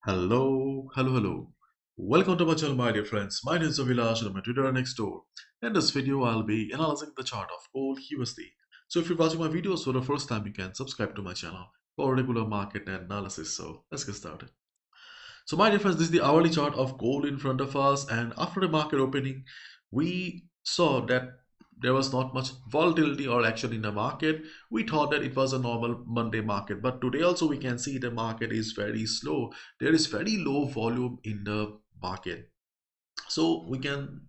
Hello. Welcome to my channel, my dear friends. My name is Avilash and I'm a trader next door. In this video, I'll be analyzing the chart of gold USD. So if you're watching my videos for the first time, you can subscribe to my channel for regular market analysis. So let's get started. So my dear friends, this is the hourly chart of gold in front of us, and after the market opening, we saw that there was not much volatility or action in the market. We thought that it was a normal Monday market, but today also we can see the market is very slow. There is very low volume in the market. So we can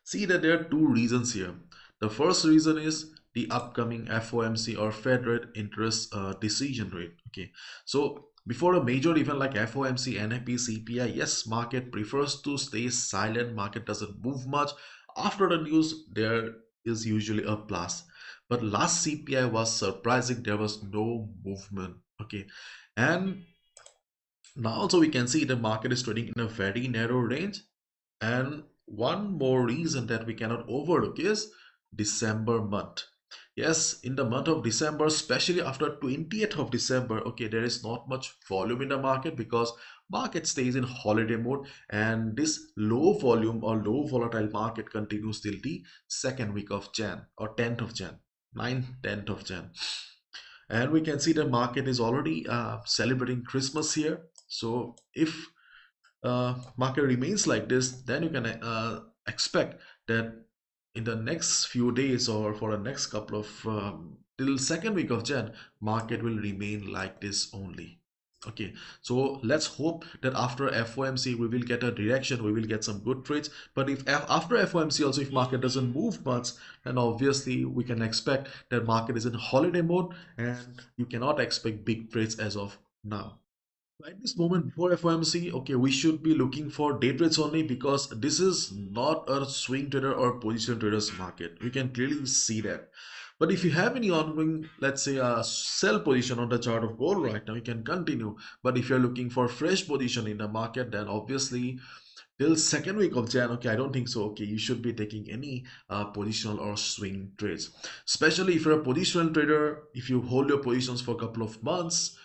see that there are two reasons here. The first reason is the upcoming FOMC or Fed rate interest decision rate. Okay, so before a major event like FOMC, NFP, CPI, yes, market prefers to stay silent. Market doesn't move much. After the news, there is usually a plus. But last CPI was surprising. There was no movement. Okay, and now also we can see the market is trading in a very narrow range. And one more reason that we cannot overlook is December month. Yes, in the month of December, especially after 20th of December, okay, there is not much volume in the market because market stays in holiday mode, and this low volume or low volatile market continues till the second week of Jan or 10th of Jan, 9th, 10th of Jan. And we can see the market is already celebrating Christmas here. So if market remains like this, then you can expect that in the next few days or for the next couple of till second week of Jan, market will remain like this only. Okay, so let's hope that after FOMC we will get a direction, we will get some good trades. But if after FOMC also, if market doesn't move much, then obviously we can expect that market is in holiday mode and you cannot expect big trades as of now. At this moment before FOMC, okay, we should be looking for day trades only because this is not a swing trader or position traders market. We can clearly see that. But if you have any ongoing, let's say a sell position on the chart of gold right now, you can continue. But if you're looking for fresh position in the market, then obviously till second week of Jan, okay, I don't think so. Okay, you should be taking any positional or swing trades. Especially if you're a positional trader, if you hold your positions for a couple of months,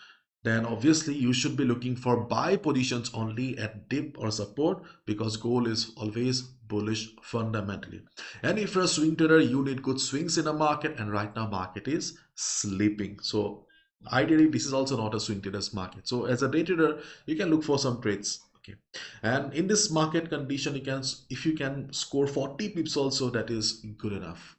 then obviously you should be looking for buy positions only at dip or support because gold is always bullish fundamentally. And if you're a swing trader, you need good swings in the market, and right now market is sleeping. So ideally this is also not a swing traders market. So as a day trader, you can look for some trades. Okay, and in this market condition, you can, if you can score 40 pips also, that is good enough.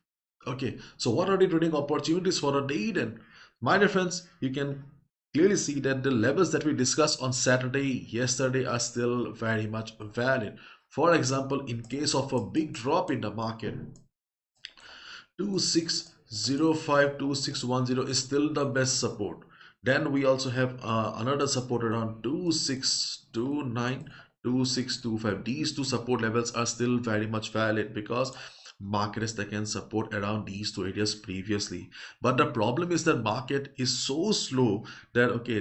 Okay, so what are the trading opportunities for a day then? My dear friends, you can clearly see that the levels that we discussed on Saturday, yesterday are still very much valid. For example, in case of a big drop in the market, 2605, 2610 is still the best support. Then we also have another support around 2629, 2625. These two support levels are still very much valid because market has taken support around these two areas previously. But the problem is that market is so slow that okay,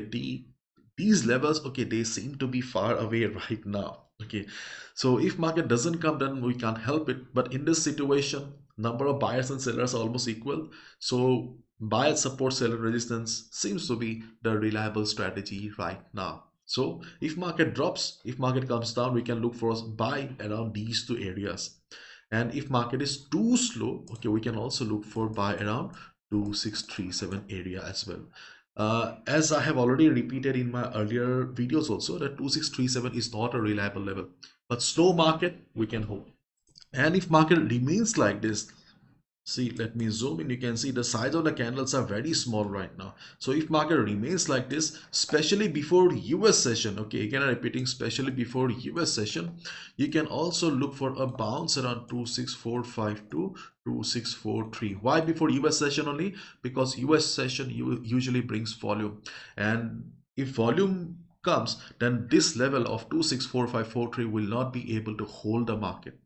these levels, okay, they seem to be far away right now. Okay, so if market doesn't come, then we can't help it. But in this situation, number of buyers and sellers are almost equal. So buyer support, seller resistance seems to be the reliable strategy right now. So if market drops, if market comes down, we can look for us buy around these two areas. And if market is too slow, okay, we can also look for buy around 2637 area as well. As I have already repeated in my earlier videos also, that 2637 is not a reliable level, but slow market we can hold. And if market remains like this, see, let me zoom in. You can see the size of the candles are very small right now. So if market remains like this, especially before US session, okay, again I'm repeating, especially before US session, you can also look for a bounce around 26452, 2643. Why before US session only? Because US session usually brings volume, and if volume comes, then this level of 264543 will not be able to hold the market.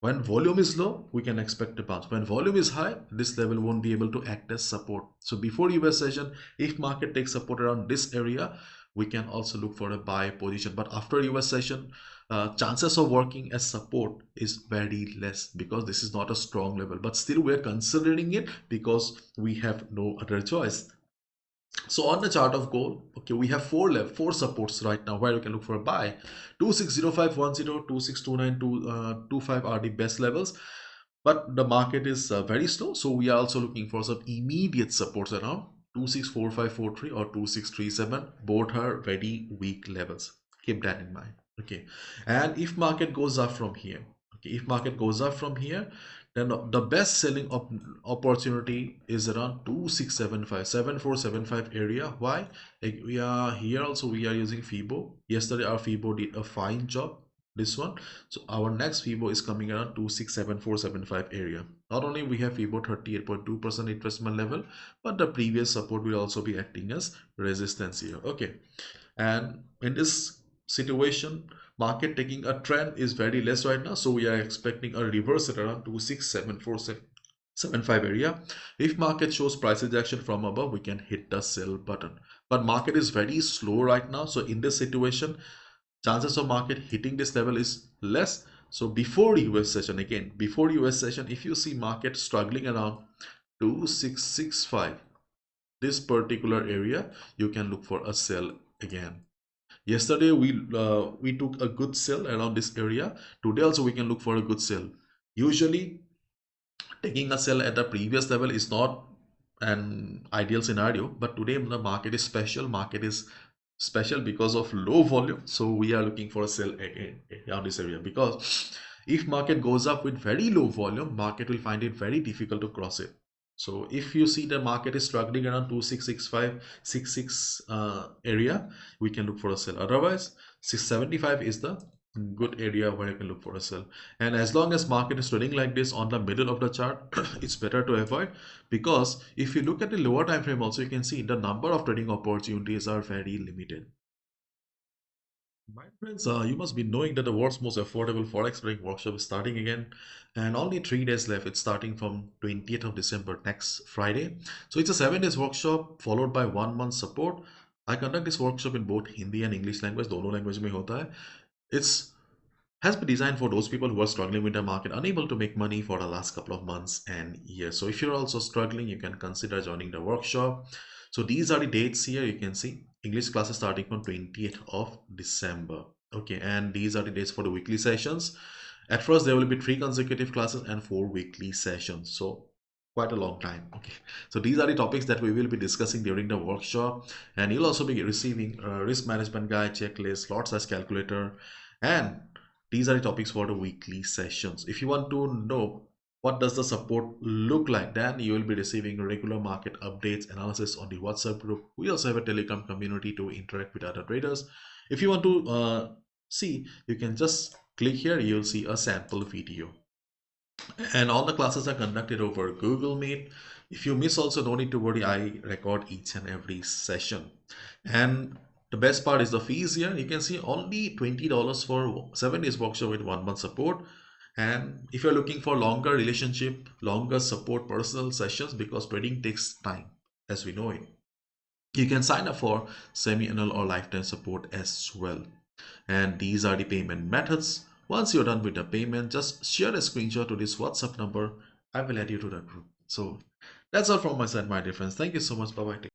When volume is low, we can expect a bounce. When volume is high, this level won't be able to act as support. So before US session, if market takes support around this area, we can also look for a buy position. But after US session, chances of working as support is very less because this is not a strong level. But still, we're considering it because we have no other choice. So on the chart of gold, okay, we have four supports right now where you can look for a buy. 260510, 2629, 25 are the best levels. But the market is very slow, so we are also looking for some immediate supports around 264543 or 2637. Both are very weak levels. Keep that in mind. Okay, and if market goes up from here, okay, if market goes up from here, then the best selling opportunity is around 2675, 7475 area. Why? Like we are here also, we are using FIBO. Yesterday our FIBO did a fine job, this one. So our next FIBO is coming around 267475 area. Not only we have FIBO 38.2% investment level, but the previous support will also be acting as resistance here. Okay, and in this situation, market taking a trend is very less right now, so we are expecting a reverse at around 267475 area. If market shows price rejection from above, we can hit the sell button, but market is very slow right now. So in this situation, chances of market hitting this level is less. So before US session, again before US session, if you see market struggling around 2665, this particular area, you can look for a sell again. Yesterday we took a good sell around this area. Today also we can look for a good sell. Usually taking a sell at the previous level is not an ideal scenario, but today the market is special. Market is special because of low volume, so we are looking for a sell again around this area, because if market goes up with very low volume, market will find it very difficult to cross it. So if you see the market is struggling around 2665, 66 area, we can look for a sell. Otherwise 675 is the good area where you can look for a sell. And as long as market is trading like this on the middle of the chart, it's better to avoid, because if you look at the lower time frame also, you can see the number of trading opportunities are very limited. My friends, you must be knowing that the world's most affordable forex trading workshop is starting again, and only 3 days left. It's starting from 20th of December, next Friday. So it's a 7 days workshop followed by 1 month support. I conduct this workshop in both Hindi and English language. दोनों language में होता है. It's has been designed for those people who are struggling with the market, unable to make money for the last couple of months and years. So if you're also struggling, you can consider joining the workshop. So these are the dates here. You can see English classes starting from 20th of December. Okay, and these are the dates for the weekly sessions. At first, there will be 3 consecutive classes and 4 weekly sessions. So quite a long time. Okay, so these are the topics that we will be discussing during the workshop, and you'll also be receiving a risk management guide, checklist, lot size calculator, and these are the topics for the weekly sessions. If you want to know what does the support look like, then you will be receiving regular market updates, analysis on the WhatsApp group. We also have a Telegram community to interact with other traders. If you want to see, you can just click here. You'll see a sample video. And all the classes are conducted over Google Meet. If you miss also, don't need to worry. I record each and every session. And the best part is the fees here. You can see only $20 for 7 days workshop with 1 month support. And if you're looking for longer relationship, longer support, personal sessions, because trading takes time, as we know it, you can sign up for semi-annual or lifetime support as well. And these are the payment methods. Once you're done with the payment, just share a screenshot to this WhatsApp number. I will add you to the group. So that's all from my side, my dear friends. Thank you so much. Bye bye.